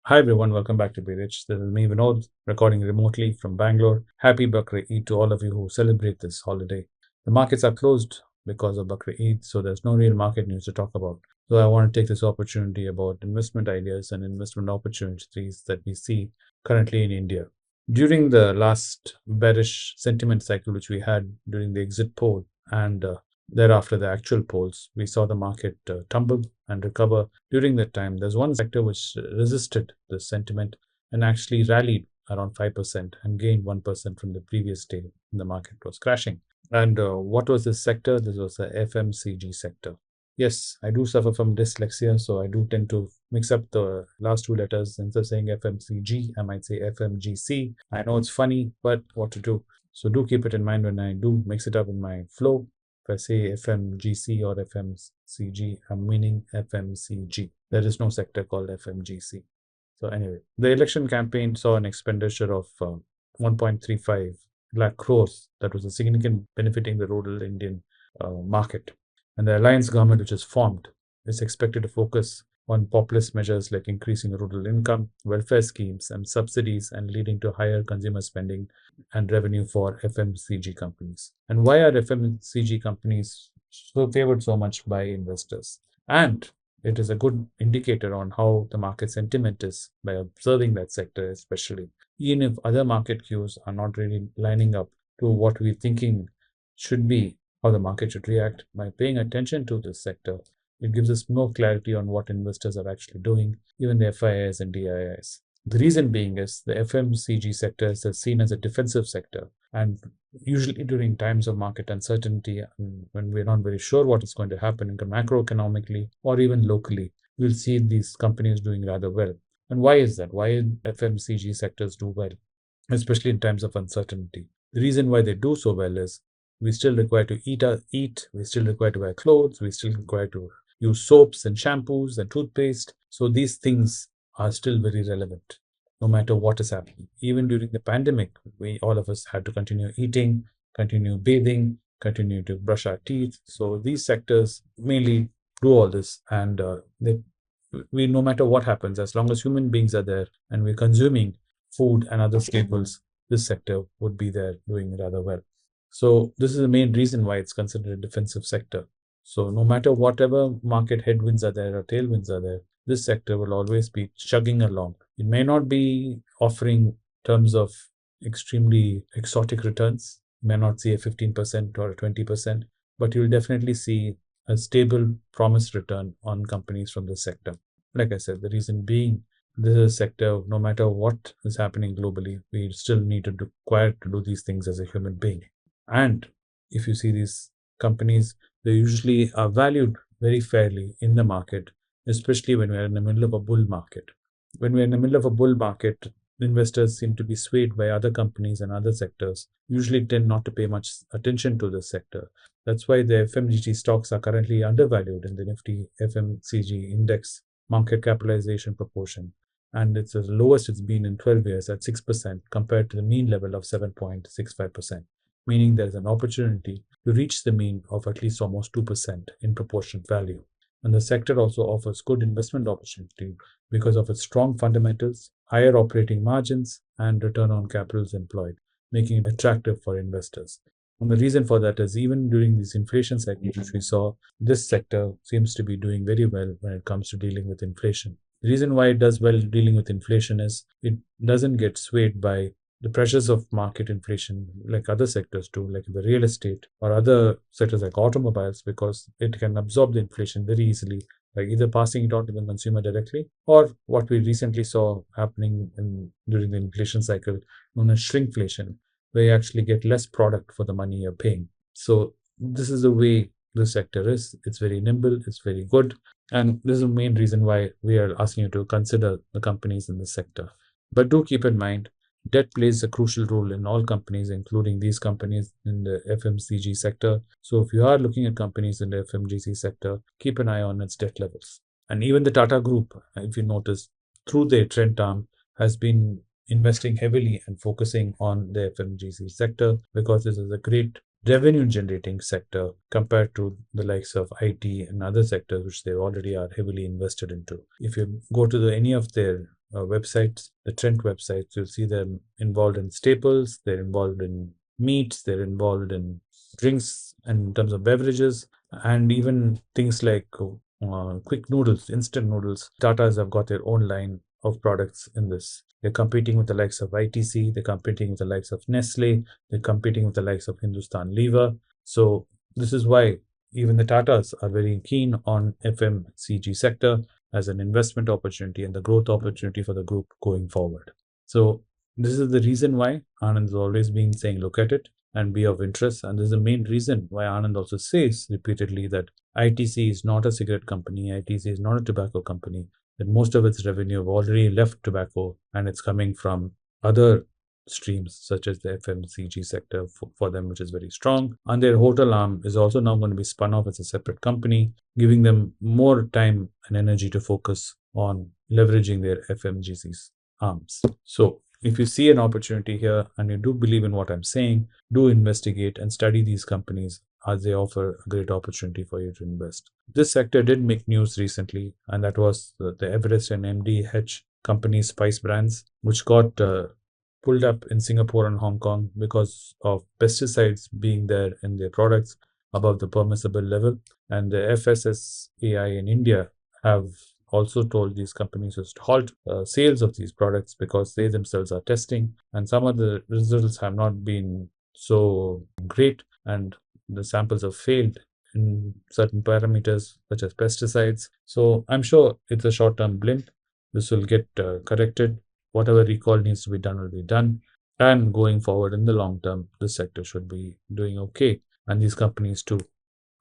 Hi everyone, welcome back to Be Rich. This is me, Vinod, recording remotely from Bangalore. Happy Bakri Eid to all of you who celebrate this holiday. The markets are closed because of Bakri Eid, so there's no real market news to talk about. So I want to take this opportunity about investment ideas and investment opportunities that we see currently in India. During the last bearish sentiment cycle, which we had during the exit poll and thereafter the actual polls, we saw the market tumble and recover. During that time, there's one sector which resisted this sentiment and actually rallied around 5% and gained 1% from the previous day when the market was crashing. And what was this sector? This was the FMCG sector. Yes, I do suffer from dyslexia, so I do tend to mix up the last two letters. Instead of saying FMCG, I might say FMGC. I know it's funny, but what to do? So do keep it in mind when I do mix it up in my flow. If I say FMGC or FMCG, I'm meaning FMCG. There is no sector called FMGC. So anyway, the election campaign saw an expenditure of 1.35 lakh crores. That was a significant benefiting the rural Indian market. And the alliance government, which is formed, is expected to focus on populist measures like increasing rural income, welfare schemes, and subsidies, and leading to higher consumer spending and revenue for FMCG companies. And why are FMCG companies so favored so much by investors? And it is a good indicator on how the market sentiment is by observing that sector, especially. Even if other market cues are not really lining up to what we're thinking should be how the market should react, by paying attention to this sector, it gives us more clarity on what investors are actually doing, even the FIIs and DIIs. The reason being is the FMCG sector is seen as a defensive sector, and usually during times of market uncertainty, when we're not very sure what is going to happen macroeconomically or even locally, we'll see these companies doing rather well. And why is that? Why FMCG sectors do well, especially in times of uncertainty? The reason why they do so well is we still require to eat, we still require to wear clothes, we still require to use soaps and shampoos and toothpaste. So these things are still very relevant no matter what is happening. Even during the pandemic, we all of us had to continue eating, continue bathing, continue to brush our teeth. So these sectors mainly do all this, and we no matter what happens, as long as human beings are there and we're consuming food and other staples, this sector would be there doing rather well. So this is the main reason why it's considered a defensive sector. So no matter whatever market headwinds are there or tailwinds are there, this sector will always be chugging along. It may not be offering terms of extremely exotic returns. You may not see a 15% or a 20%, but you'll definitely see a stable promised return on companies from this sector. Like I said, the reason being this is a sector, no matter what is happening globally, we still need to require to do these things as a human being. And if you see these companies, they usually are valued very fairly in the market, especially when we're in the middle of a bull market. When we're in the middle of a bull market, investors seem to be swayed by other companies and other sectors, usually tend not to pay much attention to this sector. That's why the FMCG stocks are currently undervalued in the Nifty FMCG index market capitalization proportion. And it's the lowest it's been in 12 years at 6% compared to the mean level of 7.65%. Meaning there's an opportunity to reach the mean of at least almost 2% in proportionate value. And the sector also offers good investment opportunity because of its strong fundamentals, higher operating margins, and return on capital employed, making it attractive for investors. And the reason for that is even during these inflation cycles which we saw, this sector seems to be doing very well when it comes to dealing with inflation. The reason why it does well dealing with inflation is it doesn't get swayed by the pressures of market inflation like other sectors do, like the real estate or other sectors like automobiles, because it can absorb the inflation very easily by either passing it on to the consumer directly or what we recently saw happening during the inflation cycle known as shrinkflation, where you actually get less product for the money you're paying. So this is the way the sector is. It's very nimble, it's very good, and this is the main reason why we are asking you to consider the companies in this sector. But do keep in mind, debt plays a crucial role in all companies, including these companies in the FMCG sector. So if you are looking at companies in the FMCG sector, keep an eye on its debt levels. And even the Tata Group, if you notice, through their trend arm, has been investing heavily and focusing on the FMCG sector because this is a great revenue generating sector compared to the likes of IT and other sectors which they already are heavily invested into. If you go to any of their websites, the Trent websites. You'll see them involved in staples, they're involved in meats, they're involved in drinks and in terms of beverages, and even things like quick noodles, instant noodles. Tatas have got their own line of products in this. They're competing with the likes of ITC, they're competing with the likes of Nestle, they're competing with the likes of Hindustan Lever. So this is why even the Tatas are very keen on FMCG sector as an investment opportunity and the growth opportunity for the group going forward. So this is the reason why Anand has always been saying look at it and be of interest. And this is the main reason why Anand also says repeatedly that ITC is not a cigarette company, ITC is not a tobacco company, that most of its revenue have already left tobacco and it's coming from other streams such as the FMCG sector for them, which is very strong. And their hotel arm is also now going to be spun off as a separate company, giving them more time and energy to focus on leveraging their FMGC's arms. So if you see an opportunity here and you do believe in what I'm saying, do investigate and study these companies as they offer a great opportunity for you to invest. This sector did make news recently, and that was the Everest and MDH companies, spice brands, which got pulled up in Singapore and Hong Kong because of pesticides being there in their products above the permissible level. And the FSSAI in India have also told these companies to halt sales of these products because they themselves are testing, and some of the results have not been so great, and the samples have failed in certain parameters such as pesticides. So I'm sure it's a short-term blip. This will get corrected. Whatever recall needs to be done will be done. And going forward in the long term, this sector should be doing okay. And these companies too.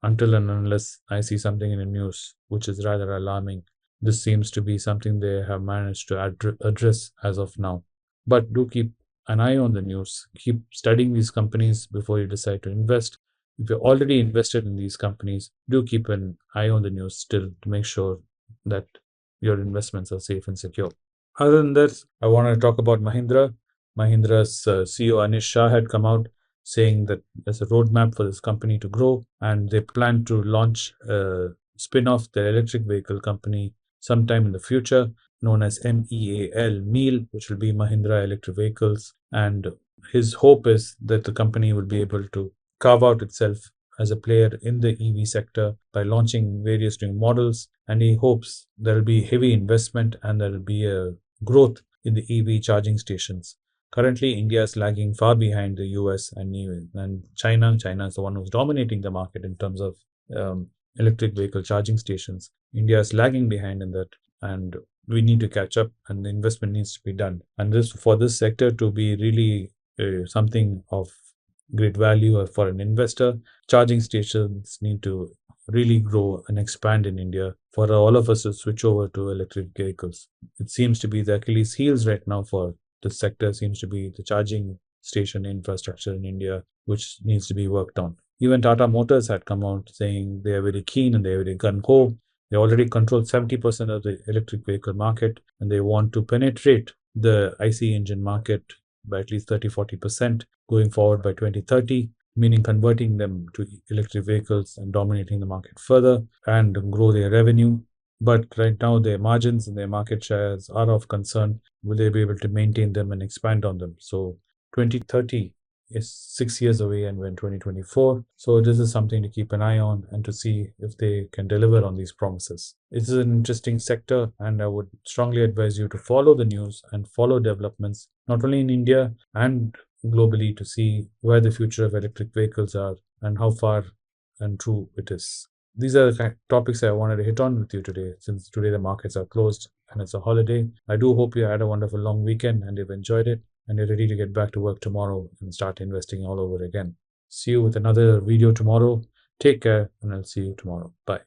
Until and unless I see something in the news which is rather alarming, this seems to be something they have managed to address as of now. But do keep an eye on the news. Keep studying these companies before you decide to invest. If you're already invested in these companies, do keep an eye on the news still to make sure that your investments are safe and secure. Other than that, I want to talk about Mahindra. Mahindra's CEO Anish Shah had come out saying that there's a roadmap for this company to grow, and they plan to launch a spin-off their electric vehicle company sometime in the future, known as MEAL, which will be Mahindra Electric Vehicles. And his hope is that the company will be able to carve out itself as a player in the EV sector by launching various new models. And he hopes there will be heavy investment and there will be a growth in the EV charging stations. Currently, India is lagging far behind the US and China. China is the one who's dominating the market in terms of electric vehicle charging stations. India is lagging behind in that, and we need to catch up, and the investment needs to be done. And this, for this sector to be really something of great value for an investor, charging stations need to really grow and expand in India for all of us to switch over to electric vehicles. It seems to be the Achilles heels right now for the sector, seems to be the charging station infrastructure in India, which needs to be worked on. Even Tata Motors had come out saying they are very keen and they are very gung-ho. They already control 70% of the electric vehicle market, and they want to penetrate the IC engine market by at least 30-40% going forward by 2030, meaning converting them to electric vehicles and dominating the market further and grow their revenue. But right now, their margins and their market shares are of concern. Will they be able to maintain them and expand on them? So 2030 is 6 years away, and we're in 2024. So this is something to keep an eye on and to see if they can deliver on these promises. It is an interesting sector, and I would strongly advise you to follow the news and follow developments, not only in India and globally, to see where the future of electric vehicles are and how far and true it is. These are the topics I wanted to hit on with you today, since today the markets are closed and it's a holiday. I do hope you had a wonderful long weekend and you've enjoyed it, and you're ready to get back to work tomorrow and start investing all over again. See you with another video tomorrow. Take care, and I'll see you tomorrow. Bye.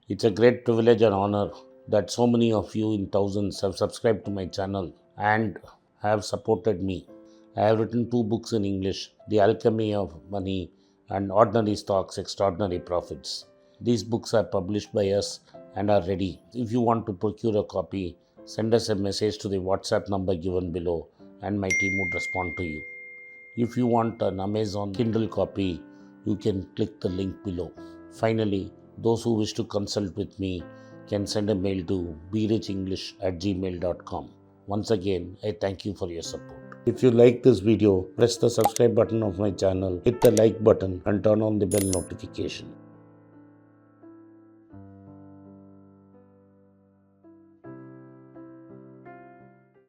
It's a great privilege and honor that so many of you in thousands have subscribed to my channel and have supported me. I have written 2 books in English, The Alchemy of Money and Ordinary Stocks, Extraordinary Profits. These books are published by us and are ready. If you want to procure a copy, send us a message to the WhatsApp number given below and my team would respond to you. If you want an Amazon Kindle copy, you can click the link below. Finally, those who wish to consult with me can send a mail to berichenglish@gmail.com. Once again, I thank you for your support. If you like this video, press the subscribe button of my channel, hit the like button and turn on the bell notification.